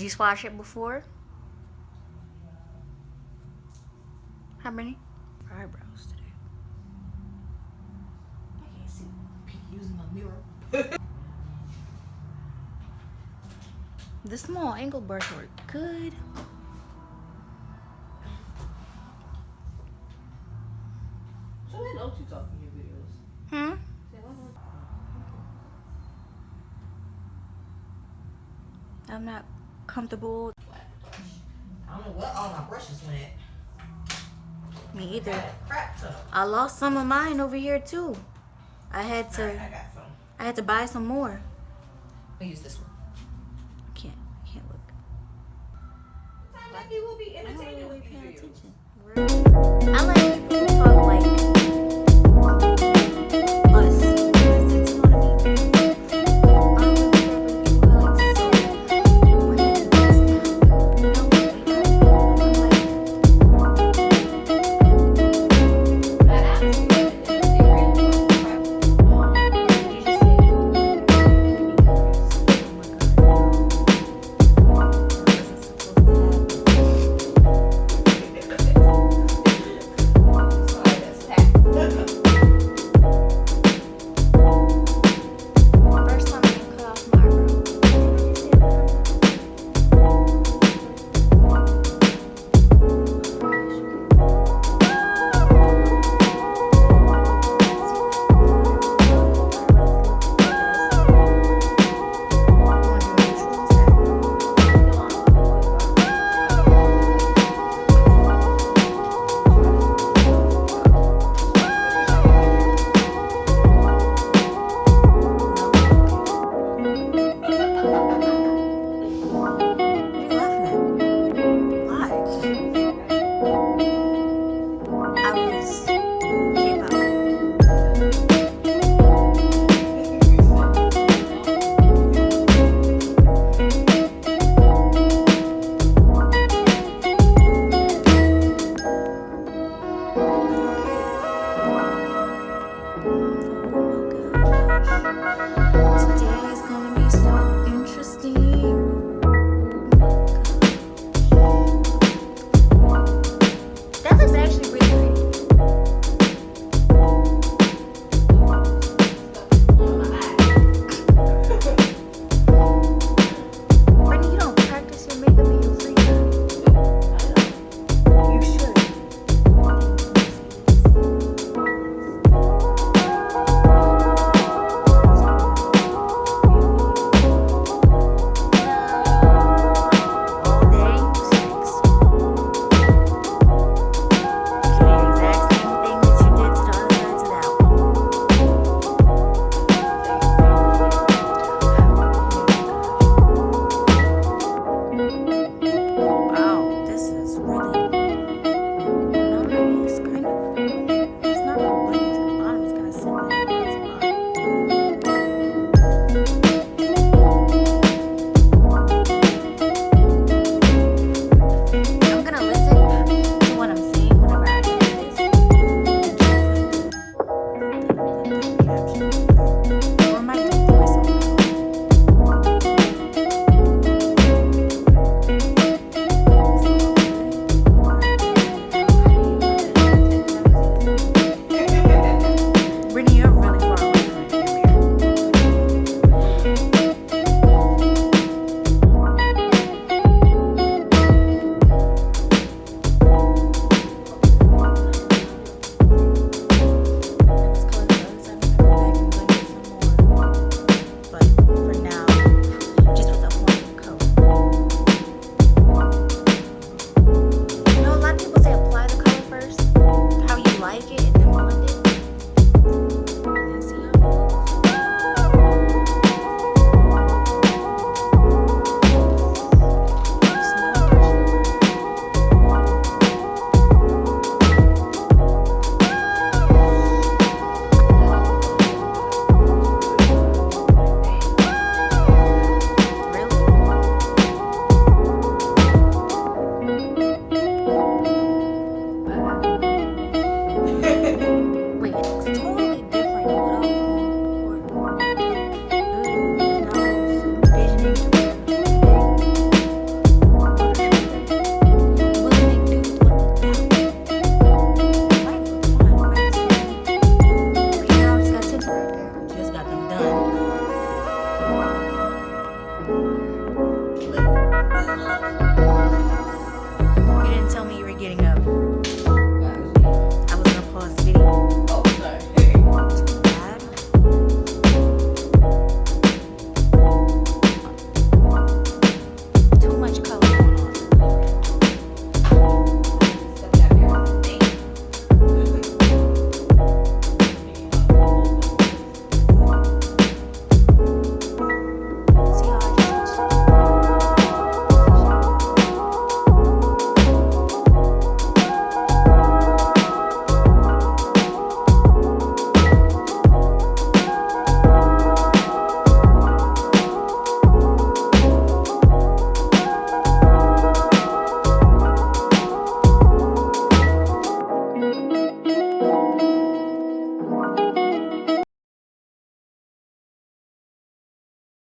you swatch it before? How many? Eyebrows today. I can't see using my mirror. The small angle brush work good. So they don't you talk in your videos. Hmm? I'm not comfortable. I don't know what all my brushes went at. Me either. Crap ton. I lost some of mine over here too. I had I to got some. I had to buy some more. I'll use this one. I can't look. Maybe we'll be I don't entertaining really with pay these videos. attention. I